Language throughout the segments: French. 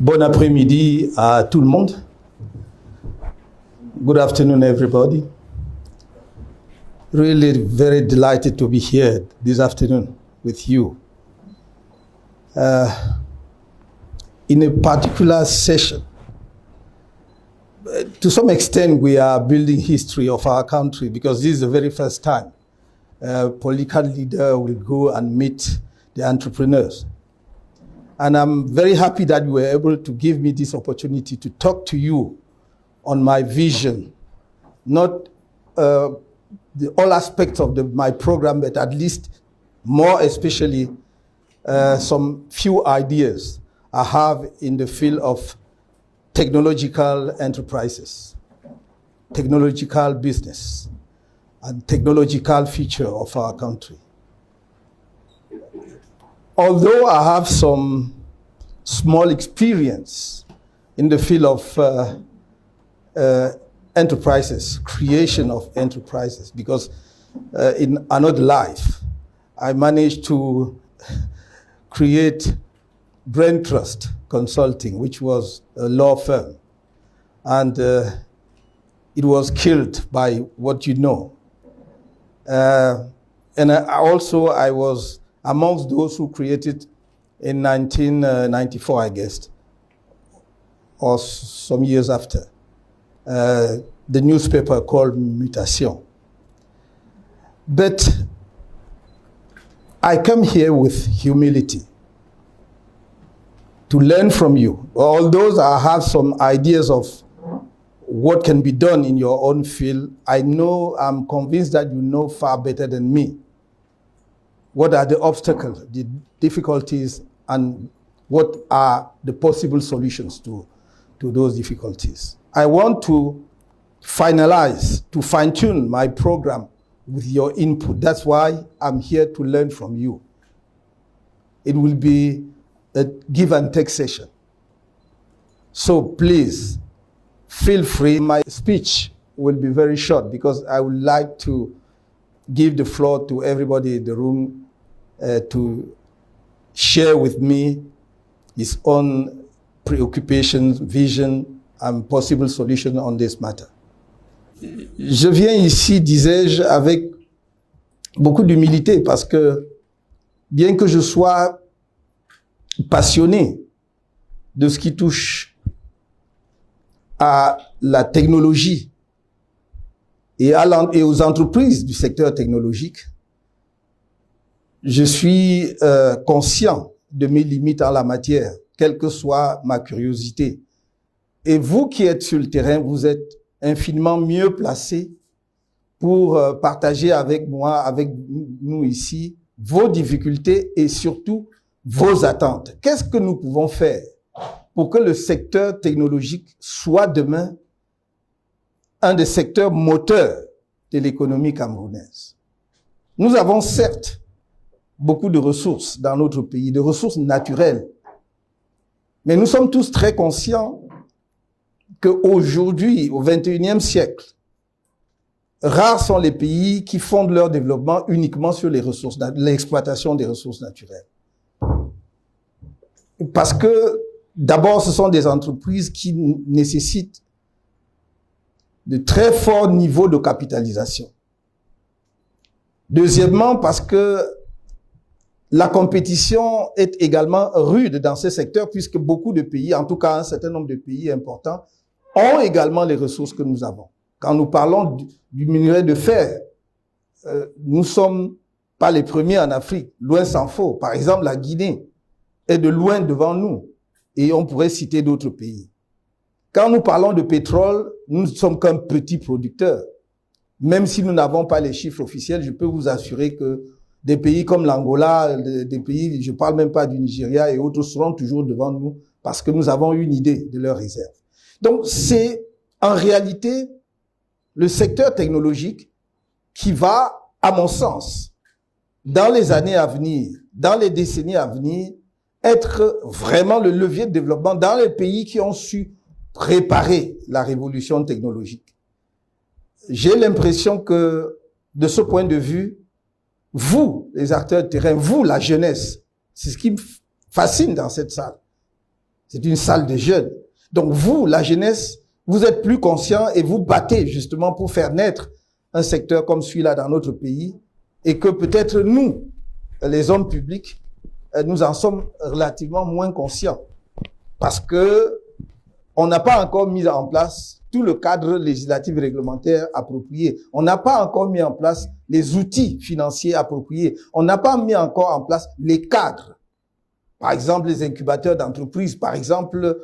Bon après-midi à tout le monde. Good afternoon, everybody. Really very delighted to be here this afternoon with you. In a particular session, to some extent, we are building history of our country because this is the very first time a political leader will go and meet the entrepreneurs. And I'm very happy that you were able to give me this opportunity to talk to you on my vision, not all aspects of my program, but at least more especially some few ideas I have in the field of technological enterprises, technological business, and technological future of our country. Although I have some small experience in the field of enterprises, creation of enterprises, because in another life, I managed to create Brain Trust Consulting, which was a law firm. And it was killed by what you know. And I was amongst those who created in 1994, I guess, or some years after, the newspaper called Mutation. But I come here with humility to learn from you. Although I have some ideas of what can be done in your own field, I'm convinced that you know far better than me what are the obstacles, the difficulties, and what are the possible solutions to those difficulties. I want to finalize, to fine-tune my program with your input. That's why I'm here to learn from you. It will be a give and take session. So please, feel free. My speech will be very short because I would like to give the floor to everybody in the room to share with me his own preoccupations, vision, and possible solutions on this matter. Je viens ici, disais-je, avec beaucoup d'humilité parce que bien que je sois passionné de ce qui touche à la technologie et aux entreprises du secteur technologique, je suis conscient de mes limites en la matière, quelle que soit ma curiosité. Et vous qui êtes sur le terrain, vous êtes infiniment mieux placés pour partager avec moi, avec nous ici, vos difficultés et surtout vos attentes. Qu'est-ce que nous pouvons faire pour que le secteur technologique soit demain un des secteurs moteurs de l'économie camerounaise? Nous avons certes beaucoup de ressources dans notre pays, de ressources naturelles. Mais nous sommes tous très conscients qu'aujourd'hui, au XXIe siècle, rares sont les pays qui fondent leur développement uniquement sur les ressources, l'exploitation des ressources naturelles. Parce que, d'abord, ce sont des entreprises qui nécessitent de très forts niveaux de capitalisation. Deuxièmement, parce que la compétition est également rude dans ce secteur puisque beaucoup de pays, en tout cas un certain nombre de pays importants, ont également les ressources que nous avons. Quand nous parlons du minerai de fer, nous sommes pas les premiers en Afrique, loin s'en faut. Par exemple, la Guinée est de loin devant nous et on pourrait citer d'autres pays. Quand nous parlons de pétrole, nous ne sommes qu'un petit producteur. Même si nous n'avons pas les chiffres officiels, je peux vous assurer que des pays comme l'Angola, des pays, je parle même pas du Nigeria et autres, seront toujours devant nous parce que nous avons une idée de leurs réserves. Donc, c'est en réalité le secteur technologique qui va, à mon sens, dans les années à venir, dans les décennies à venir, être vraiment le levier de développement dans les pays qui ont su préparer la révolution technologique. J'ai l'impression que, de ce point de vue, vous, les acteurs de terrain, vous, la jeunesse, c'est ce qui me fascine dans cette salle. C'est une salle de jeunes. Donc vous, la jeunesse, vous êtes plus conscients et vous battez justement pour faire naître un secteur comme celui-là dans notre pays et que peut-être nous, les hommes publics, nous en sommes relativement moins conscients parce que on n'a pas encore mis en place tout le cadre législatif et réglementaire approprié. On n'a pas encore mis en place les outils financiers appropriés. On n'a pas mis encore en place les cadres. Par exemple, les incubateurs d'entreprises. Par exemple,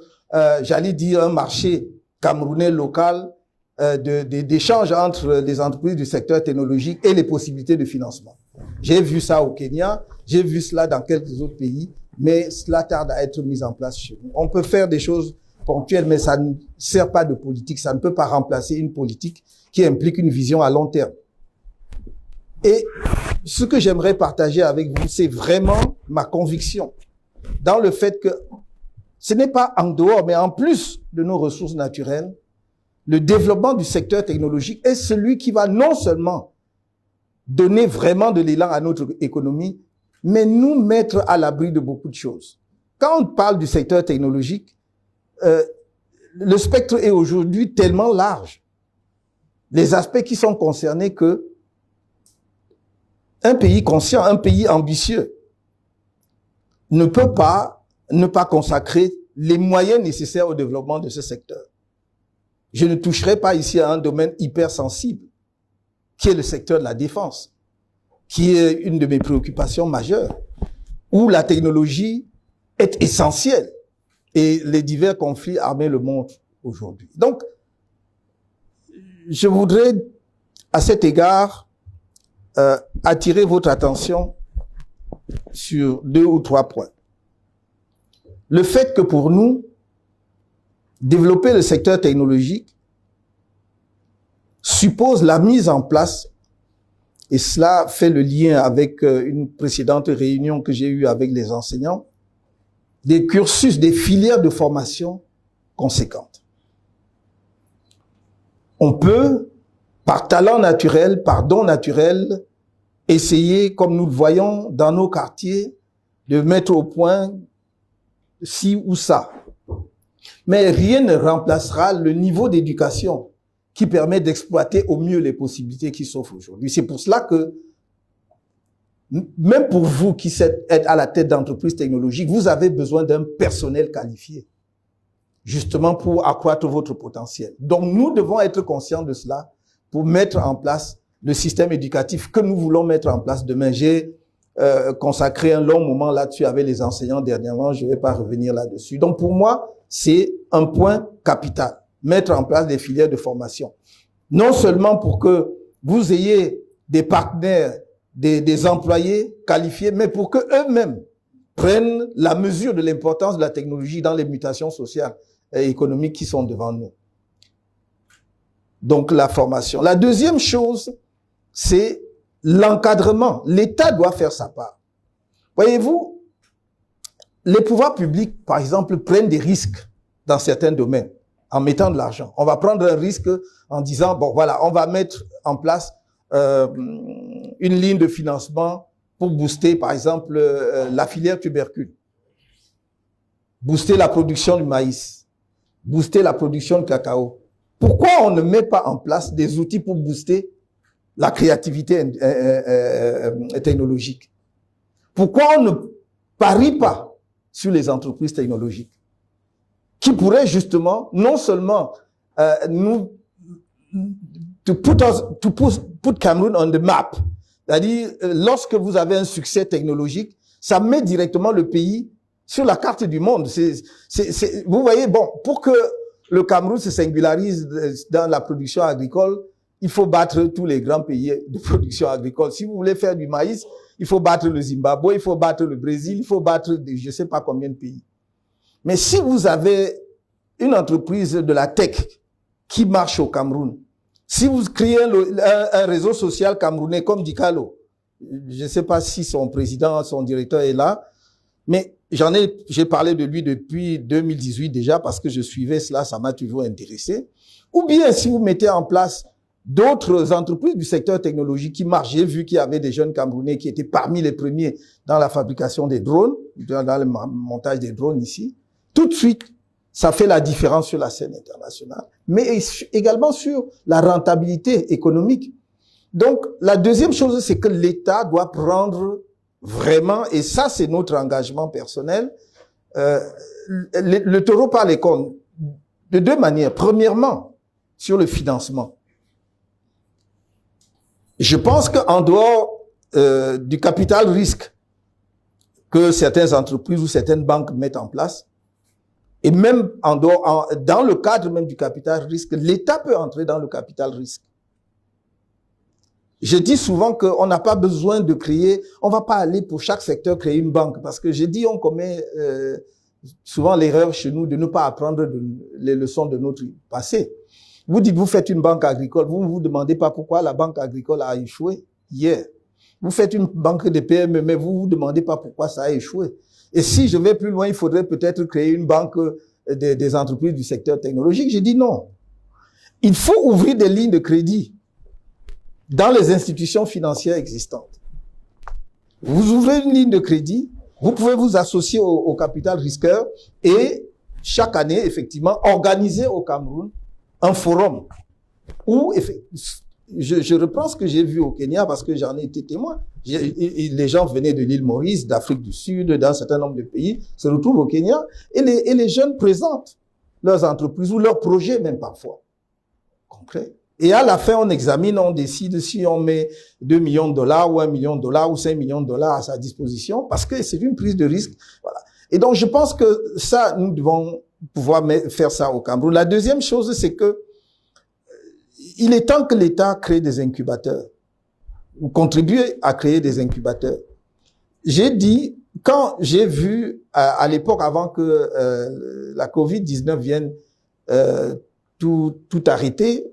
j'allais dire un marché camerounais local d'échange entre les entreprises du secteur technologique et les possibilités de financement. J'ai vu ça au Kenya, j'ai vu cela dans quelques autres pays, mais cela tarde à être mis en place chez nous. On peut faire des choses ponctuelles, mais ça ne sert pas de politique. Ça ne peut pas remplacer une politique qui implique une vision à long terme. Et ce que j'aimerais partager avec vous, c'est vraiment ma conviction dans le fait que ce n'est pas en dehors, mais en plus de nos ressources naturelles, le développement du secteur technologique est celui qui va non seulement donner vraiment de l'élan à notre économie, mais nous mettre à l'abri de beaucoup de choses. Quand on parle du secteur technologique, le spectre est aujourd'hui tellement large. Les aspects qui sont concernés que un pays conscient, un pays ambitieux ne peut pas ne pas consacrer les moyens nécessaires au développement de ce secteur. Je ne toucherai pas ici à un domaine hypersensible, qui est le secteur de la défense, qui est une de mes préoccupations majeures, où la technologie est essentielle et les divers conflits armés le montrent aujourd'hui. Donc, je voudrais, à cet égard, attirer votre attention sur 2 ou 3 points. Le fait que pour nous, développer le secteur technologique suppose la mise en place, et cela fait le lien avec une précédente réunion que j'ai eue avec les enseignants, des cursus, des filières de formation conséquentes. On peut, par talent naturel, par don naturel, essayer, comme nous le voyons dans nos quartiers, de mettre au point ci ou ça. Mais rien ne remplacera le niveau d'éducation qui permet d'exploiter au mieux les possibilités qui s'offrent aujourd'hui. C'est pour cela que, même pour vous qui êtes à la tête d'entreprises technologiques, vous avez besoin d'un personnel qualifié, justement pour accroître votre potentiel. Donc nous devons être conscients de cela pour mettre en place le système éducatif que nous voulons mettre en place demain. J'ai consacré un long moment là-dessus avec les enseignants dernièrement, je ne vais pas revenir là-dessus. Donc pour moi, c'est un point capital, mettre en place des filières de formation. Non seulement pour que vous ayez des partenaires, des employés qualifiés, mais pour que eux-mêmes prennent la mesure de l'importance de la technologie dans les mutations sociales et économiques qui sont devant nous. Donc la formation. La deuxième chose, c'est l'encadrement. L'État doit faire sa part. Voyez-vous, les pouvoirs publics, par exemple, prennent des risques dans certains domaines en mettant de l'argent. On va prendre un risque en disant, bon voilà, on va mettre en place une ligne de financement pour booster, par exemple, la filière tubercule, booster la production du maïs, booster la production de cacao. Pourquoi on ne met pas en place des outils pour booster la créativité technologique? Pourquoi on ne parie pas sur les entreprises technologiques qui pourraient justement non seulement put Cameroon on the map, c'est-à-dire lorsque vous avez un succès technologique, ça met directement le pays sur la carte du monde. Vous voyez, bon, pour que le Cameroun se singularise dans la production agricole, il faut battre tous les grands pays de production agricole. Si vous voulez faire du maïs, il faut battre le Zimbabwe, il faut battre le Brésil, il faut battre je ne sais pas combien de pays. Mais si vous avez une entreprise de la tech qui marche au Cameroun, si vous créez un réseau social camerounais comme Dicalo, je ne sais pas si son président, son directeur est là, mais j'ai parlé de lui depuis 2018 déjà parce que je suivais cela, ça m'a toujours intéressé. Ou bien si vous mettez en place d'autres entreprises du secteur technologique qui marchent. J'ai vu qu'il y avait des jeunes Camerounais qui étaient parmi les premiers dans la fabrication des drones, dans le montage des drones ici. tout de suite, ça fait la différence sur la scène internationale, mais également sur la rentabilité économique. Donc, la deuxième chose, c'est que l'État doit prendre vraiment, et ça, c'est notre engagement personnel, le taureau par les cornes, de deux manières. Premièrement, sur le financement. Je pense qu'en dehors du capital risque que certaines entreprises ou certaines banques mettent en place, et même en dehors, dans le cadre même du capital risque, l'État peut entrer dans le capital risque. Je dis souvent qu'on n'a pas besoin de créer, on va pas aller pour chaque secteur créer une banque, parce que j'ai dit on commet souvent l'erreur chez nous de ne pas apprendre les leçons de notre passé. Vous dites vous faites une banque agricole, vous ne vous demandez pas pourquoi la banque agricole a échoué hier. Vous faites une banque de PME, mais vous vous demandez pas pourquoi ça a échoué. Et si je vais plus loin, il faudrait peut-être créer une banque des entreprises du secteur technologique. J'ai dit non. Il faut ouvrir des lignes de crédit dans les institutions financières existantes. Vous ouvrez une ligne de crédit, vous pouvez vous associer au capital risqueur et chaque année, effectivement, organiser au Cameroun un forum où, je reprends ce que j'ai vu au Kenya parce que j'en ai été témoin. Les gens venaient de l'île Maurice, d'Afrique du Sud, d'un certain nombre de pays, se retrouvent au Kenya et les jeunes présentent leurs entreprises ou leurs projets même parfois. Concret. Et à la fin, on examine, on décide si on met 2 millions de dollars ou 1 million de dollars ou 5 millions de dollars à sa disposition parce que c'est une prise de risque. Voilà. Et donc, je pense que ça, nous devons pouvoir faire ça au Cameroun. La deuxième chose, c'est que il est temps que l'État crée des incubateurs ou contribue à créer des incubateurs. J'ai dit, quand j'ai vu à l'époque, avant que la Covid-19 vienne tout arrêter,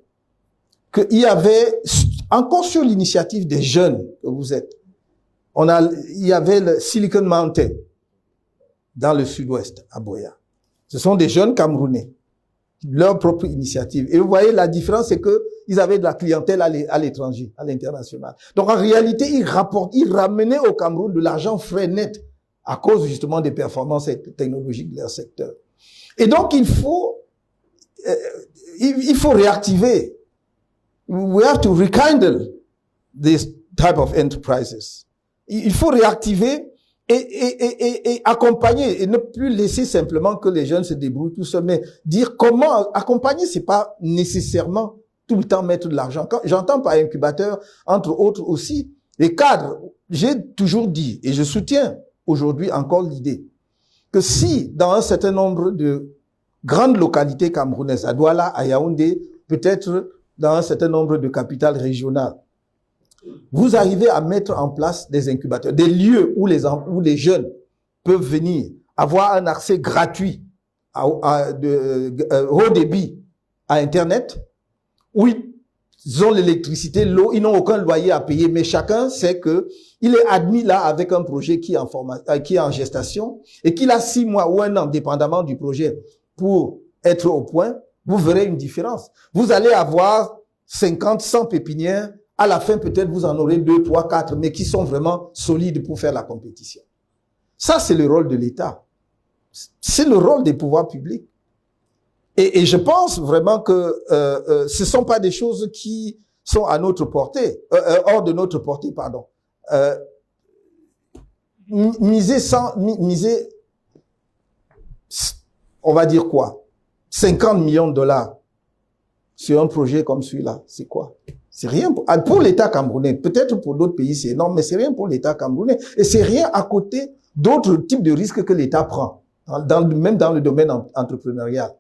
qu'il y avait, encore sur l'initiative des jeunes que vous êtes, il y avait le Silicon Mountain dans le sud-ouest, à Buea. Ce sont des jeunes Camerounais, leur propre initiative. Et vous voyez, la différence, c'est que ils avaient de la clientèle à l'étranger, à l'international. Donc, en réalité, ils ramenaient au Cameroun de l'argent frais net à cause, justement, des performances technologiques de leur secteur. Et donc, il faut réactiver. We have to rekindle this type of enterprises. Il faut réactiver et accompagner et ne plus laisser simplement que les jeunes se débrouillent tout seuls, mais dire comment accompagner, c'est pas nécessairement tout le temps mettre de l'argent. Quand j'entends par incubateur, entre autres aussi, les cadres, j'ai toujours dit, et je soutiens aujourd'hui encore l'idée, que si dans un certain nombre de grandes localités camerounaises, à Douala, à Yaoundé, peut-être dans un certain nombre de capitales régionales, vous arrivez à mettre en place des incubateurs, des lieux où les jeunes peuvent venir, avoir un accès gratuit haut débit à Internet, où ils ont l'électricité, l'eau, ils n'ont aucun loyer à payer, mais chacun sait que il est admis là avec un projet qui est en gestation et qu'il a 6 mois ou 1 an, dépendamment du projet, pour être au point. Vous verrez une différence. Vous allez avoir 50, 100 pépinières. À la fin, peut-être, vous en aurez 2, 3, 4, mais qui sont vraiment solides pour faire la compétition. Ça, c'est le rôle de l'État. C'est le rôle des pouvoirs publics. Et je pense vraiment que ce sont pas des choses qui sont à notre portée, hors de notre portée, pardon. Miser, on va dire quoi? 50 millions de dollars sur un projet comme celui-là, c'est quoi? C'est rien pour l'État camerounais. Peut-être pour d'autres pays, c'est énorme, mais c'est rien pour l'État camerounais. Et c'est rien à côté d'autres types de risques que l'État prend, même dans le domaine entrepreneurial.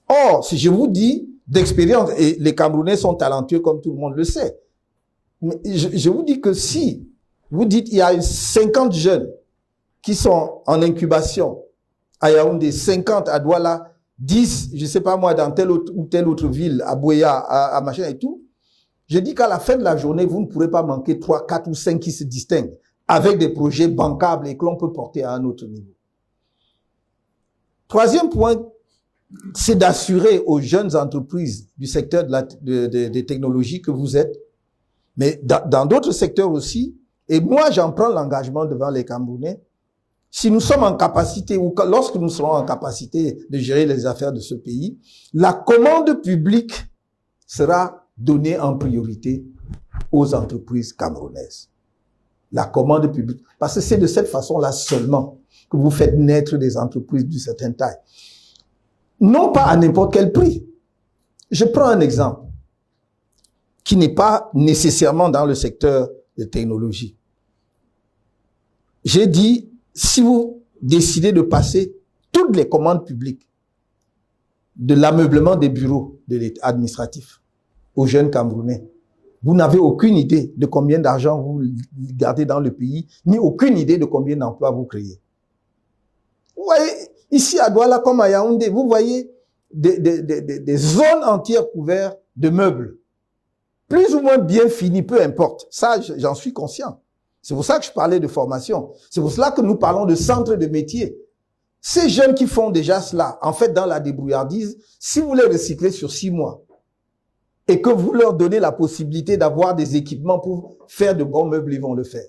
Or, si je vous dis d'expérience, et les Camerounais sont talentueux comme tout le monde le sait, mais je vous dis que si vous dites il y a 50 jeunes qui sont en incubation à Yaoundé, 50 à Douala, 10, je sais pas moi, dans telle ou telle autre ville, à Buea, à machin et tout, je dis qu'à la fin de la journée, vous ne pourrez pas manquer 3, 4 ou 5 qui se distinguent avec des projets bancables et que l'on peut porter à un autre niveau. Troisième point, c'est d'assurer aux jeunes entreprises du secteur des technologies que vous êtes, mais dans d'autres secteurs aussi, et moi j'en prends l'engagement devant les Camerounais, si nous sommes en capacité, ou lorsque nous serons en capacité de gérer les affaires de ce pays, la commande publique sera donnée en priorité aux entreprises camerounaises. La commande publique. Parce que c'est de cette façon-là seulement que vous faites naître des entreprises d'une certaine taille. Non pas à n'importe quel prix. Je prends un exemple qui n'est pas nécessairement dans le secteur de technologie. J'ai dit, si vous décidez de passer toutes les commandes publiques de l'ameublement des bureaux de l'État administratif aux jeunes Camerounais, vous n'avez aucune idée de combien d'argent vous gardez dans le pays, ni aucune idée de combien d'emplois vous créez. Vous voyez, ici à Douala comme à Yaoundé, vous voyez des zones entières couvertes de meubles. Plus ou moins bien finis, peu importe. Ça, j'en suis conscient. C'est pour ça que je parlais de formation. C'est pour cela que nous parlons de centres de métiers. Ces jeunes qui font déjà cela, en fait, dans la débrouillardise, si vous les recyclez sur 6 mois, et que vous leur donnez la possibilité d'avoir des équipements pour faire de bons meubles, ils vont le faire.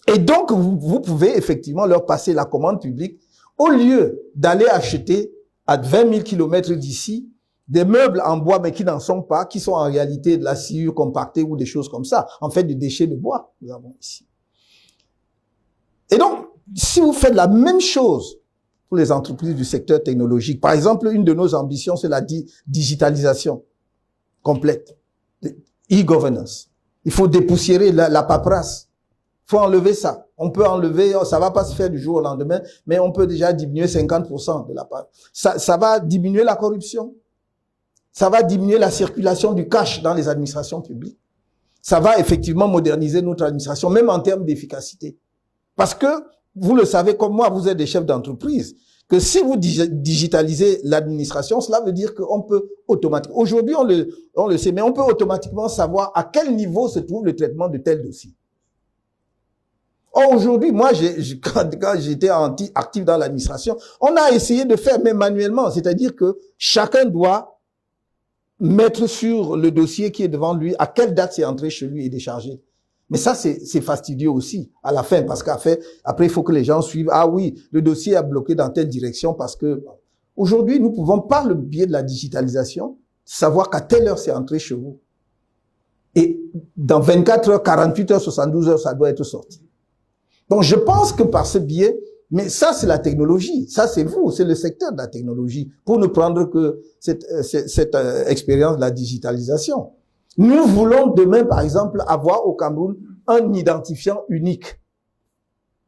Et donc, vous pouvez effectivement leur passer la commande publique au lieu d'aller acheter à 20 000 kilomètres d'ici des meubles en bois, mais qui n'en sont pas, qui sont en réalité de la sciure compactée ou des choses comme ça. En fait, des déchets de bois, nous avons ici. Et donc, si vous faites la même chose pour les entreprises du secteur technologique, par exemple, une de nos ambitions, c'est la digitalisation complète, e-governance. Il faut dépoussiérer la paperasse. Il faut enlever ça. On peut enlever, ça va pas se faire du jour au lendemain, mais on peut déjà diminuer 50% de la paperasse. Ça va diminuer la corruption. Ça va diminuer la circulation du cash dans les administrations publiques. Ça va effectivement moderniser notre administration, même en termes d'efficacité. Parce que, vous le savez comme moi, vous êtes des chefs d'entreprise, que si vous digitalisez l'administration, cela veut dire qu'on peut automatiquement, aujourd'hui on le sait, mais on peut automatiquement savoir à quel niveau se trouve le traitement de tel dossier. Or, aujourd'hui, moi, quand j'étais actif dans l'administration, on a essayé de faire, mais manuellement, c'est-à-dire que chacun doit mettre sur le dossier qui est devant lui à quelle date c'est entré chez lui et déchargé. Mais ça, c'est fastidieux aussi, à la fin, parce qu'après, il faut que les gens suivent. Ah oui, le dossier a bloqué dans telle direction parce que... Aujourd'hui, nous pouvons, par le biais de la digitalisation, savoir qu'à telle heure c'est entré chez vous. Et dans 24 heures, 48 heures, 72 heures, ça doit être sorti. Donc, je pense que par ce biais, mais ça, c'est la technologie. Ça, c'est vous, c'est le secteur de la technologie. Pour ne prendre que cette expérience de la digitalisation. Nous voulons demain, par exemple, avoir au Cameroun un identifiant unique.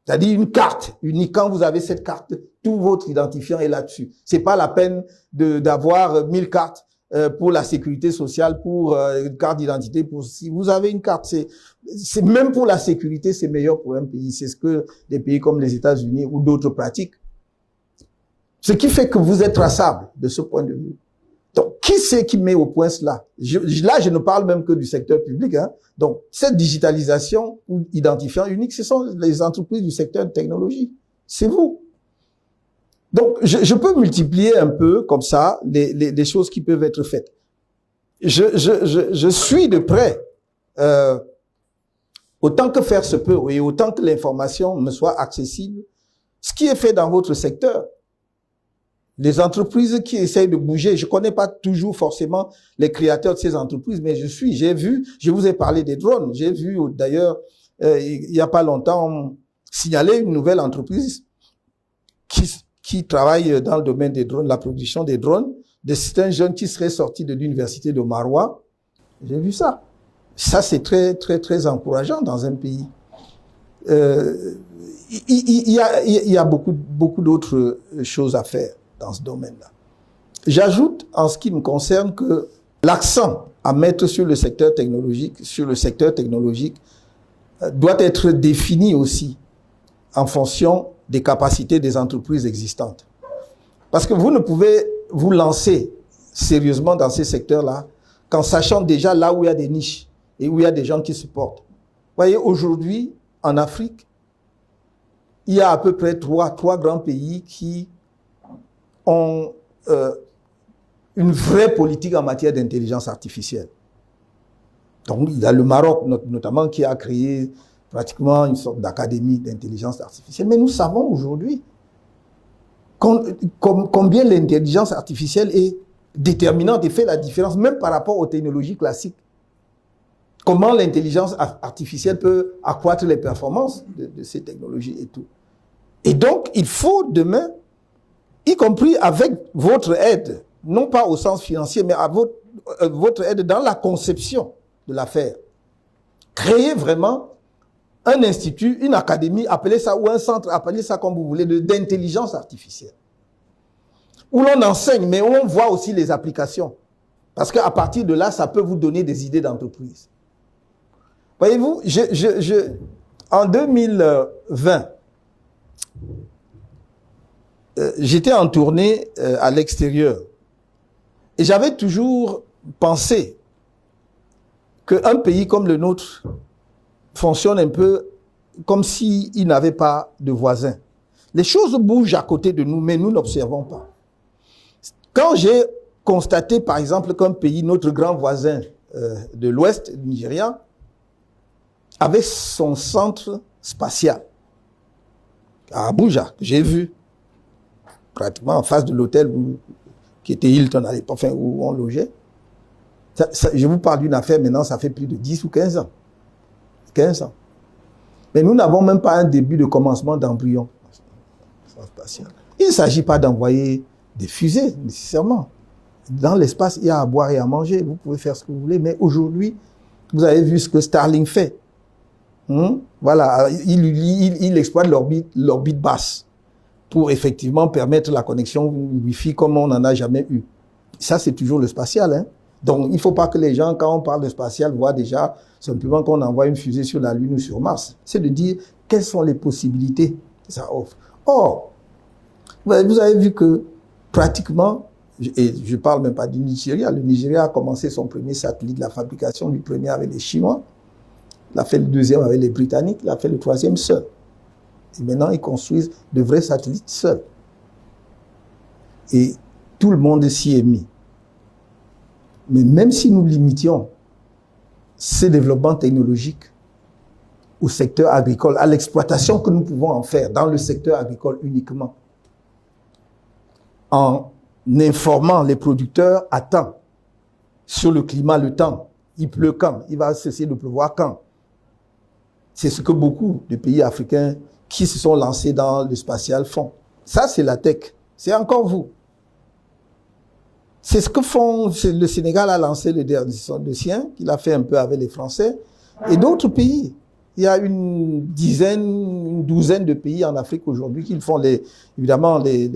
C'est-à-dire une carte unique. Quand vous avez cette carte, tout votre identifiant est là-dessus. C'est pas la peine d'avoir 1000 cartes pour la sécurité sociale, pour une carte d'identité. Si vous avez une carte, c'est même pour la sécurité, c'est meilleur pour un pays. C'est ce que des pays comme les États-Unis ou d'autres pratiquent. Ce qui fait que vous êtes traçable de ce point de vue. Donc, qui c'est qui met au point cela? Là, je ne parle même que du secteur public. Hein. Donc, cette digitalisation ou identifiant unique, ce sont les entreprises du secteur de technologie. C'est vous. Donc, je peux multiplier un peu comme ça les choses qui peuvent être faites. Je suis de près, autant que faire se peut et autant que l'information me soit accessible, ce qui est fait dans votre secteur. Les entreprises qui essayent de bouger, je connais pas toujours forcément les créateurs de ces entreprises, mais j'ai vu, je vous ai parlé des drones, j'ai vu d'ailleurs, il y a pas longtemps, signaler une nouvelle entreprise qui travaille dans le domaine des drones, la production des drones, c'est un jeune qui serait sorti de l'université de Maroua. J'ai vu ça. Ça, c'est très, très, très encourageant dans un pays. Il y a beaucoup d'autres choses à faire dans ce domaine-là. J'ajoute, en ce qui me concerne, que l'accent à mettre sur le secteur technologique, doit être défini aussi en fonction des capacités des entreprises existantes. Parce que vous ne pouvez vous lancer sérieusement dans ces secteurs-là qu'en sachant déjà là où il y a des niches et où il y a des gens qui se portent. Vous voyez, aujourd'hui, en Afrique, il y a à peu près trois grands pays qui ont une vraie politique en matière d'intelligence artificielle. Donc, il y a le Maroc, notamment, qui a créé pratiquement une sorte d'académie d'intelligence artificielle. Mais nous savons aujourd'hui combien l'intelligence artificielle est déterminante et fait la différence, même par rapport aux technologies classiques. Comment l'intelligence artificielle peut accroître les performances de ces technologies et tout. Et donc, il faut demain, y compris avec votre aide, non pas au sens financier, mais à votre aide dans la conception de l'affaire, créer vraiment un institut, une académie, appelez ça, ou un centre, appelez ça comme vous voulez, d'intelligence artificielle, où l'on enseigne, mais où on voit aussi les applications. Parce qu'à partir de là, ça peut vous donner des idées d'entreprise. Voyez-vous, en 2020, j'étais en tournée à l'extérieur. Et j'avais toujours pensé qu'un pays comme le nôtre fonctionne un peu comme s'il n'avait pas de voisins. Les choses bougent à côté de nous, mais nous n'observons pas. Quand j'ai constaté, par exemple, qu'un pays, notre grand voisin de l'Ouest, le Nigeria, avait son centre spatial à Abuja, que j'ai vu, pratiquement en face de l'hôtel qui était Hilton à l'époque, enfin, où on logeait. Je vous parle d'une affaire, maintenant, ça fait plus de 10 ou 15 ans. 15 ans. Mais nous n'avons même pas un début de commencement d'embryon spatial. Il ne s'agit pas d'envoyer des fusées, nécessairement. Dans l'espace, il y a à boire et à manger. Vous pouvez faire ce que vous voulez. Mais aujourd'hui, vous avez vu ce que Starlink fait. Voilà, il exploite l'orbite basse pour effectivement permettre la connexion Wi-Fi comme on n'en a jamais eu. Ça, c'est toujours le spatial. Hein. Donc, il ne faut pas que les gens, quand on parle de spatial, voient déjà simplement qu'on envoie une fusée sur la Lune ou sur Mars. C'est de dire quelles sont les possibilités que ça offre. Or, vous avez vu que pratiquement, et je ne parle même pas du Nigeria, le Nigeria a commencé son premier satellite, la fabrication du premier avec les Chinois. Il a fait le deuxième avec les Britanniques, il a fait le troisième seul. Et maintenant, ils construisent de vrais satellites seuls. Et tout le monde s'y est mis. Mais même si nous limitions ces développements technologiques au secteur agricole, à l'exploitation que nous pouvons en faire dans le secteur agricole uniquement, en informant les producteurs à temps sur le climat, le temps, il pleut quand, il va cesser de pleuvoir quand. C'est ce que beaucoup de pays africains qui se sont lancés dans le spatial font. Ça, c'est la tech. C'est encore vous. C'est ce que font, le Sénégal a lancé le sien, qu'il a fait un peu avec les Français, et d'autres pays. Il y a une douzaine de pays en Afrique aujourd'hui qui le font. Évidemment, les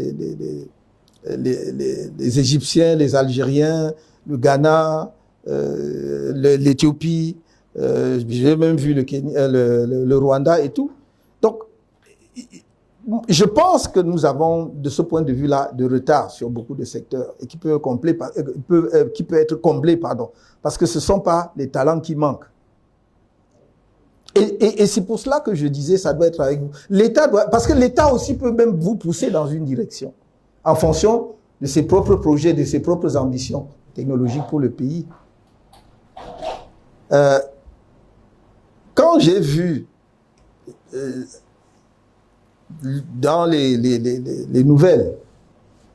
Égyptiens, les Algériens, le Ghana, l'Éthiopie, j'ai même vu le Rwanda et tout. Donc, je pense que nous avons, de ce point de vue-là, de retard sur beaucoup de secteurs et qui peut être comblé, parce que ce ne sont pas les talents qui manquent. Et c'est pour cela que je disais, ça doit être avec vous. Parce que l'État aussi peut même vous pousser dans une direction, en fonction de ses propres projets, de ses propres ambitions technologiques pour le pays. Quand j'ai vu dans les nouvelles,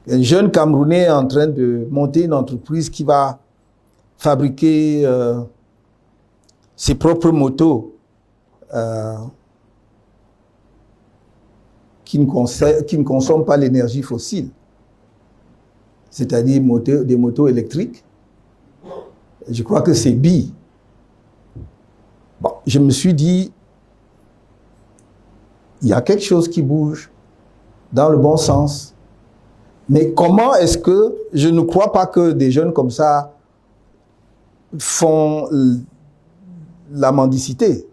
un jeune Camerounais en train de monter une entreprise qui va fabriquer ses propres motos qui ne consomment pas l'énergie fossile, c'est-à-dire des motos électriques. Je crois que c'est BI. Bon, je me suis dit, il y a quelque chose qui bouge dans le bon sens. Mais comment est-ce que, je ne crois pas que des jeunes comme ça font la mendicité.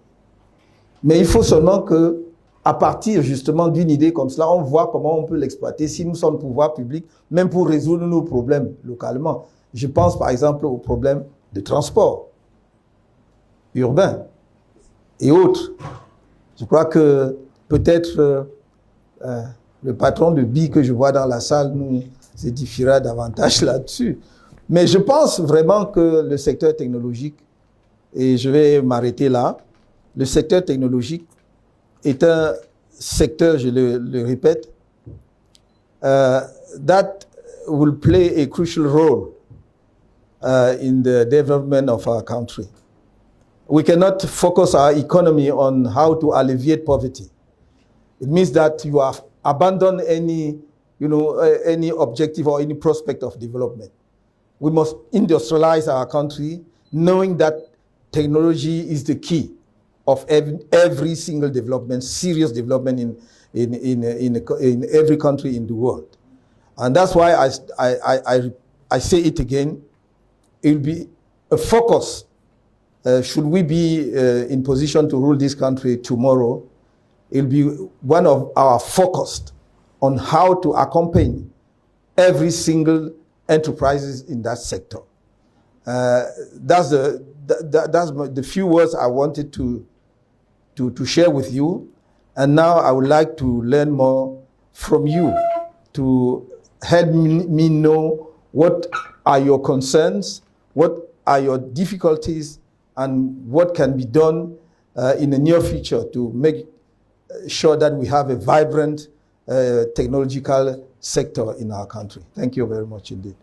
Mais il faut seulement que, à partir justement d'une idée comme cela, on voit comment on peut l'exploiter si nous sommes pouvoir public, même pour résoudre nos problèmes localement. Je pense par exemple aux problèmes de transport urbain et autres. Je crois que peut-être le patron de BI que je vois dans la salle nous édifiera davantage là-dessus. Mais je pense vraiment que le secteur technologique, et je vais m'arrêter là, le secteur technologique est un secteur, je le répète, that will play a crucial role in the development of our country. We cannot focus our economy on how to alleviate poverty. It means that you have abandoned any, any objective or any prospect of development. We must industrialize our country, knowing that technology is the key of every single development, serious development in every country in the world. And that's why I say it again, it will be a focus. Should we be in position to rule this country tomorrow, it will be one of our focus on how to accompany every single enterprises in that sector. That's the few words I wanted to share with you. And now I would like to learn more from you to help me know what are your concerns, what are your difficulties, and what can be done in the near future to make sure that we have a vibrant technological sector in our country. Thank you very much indeed.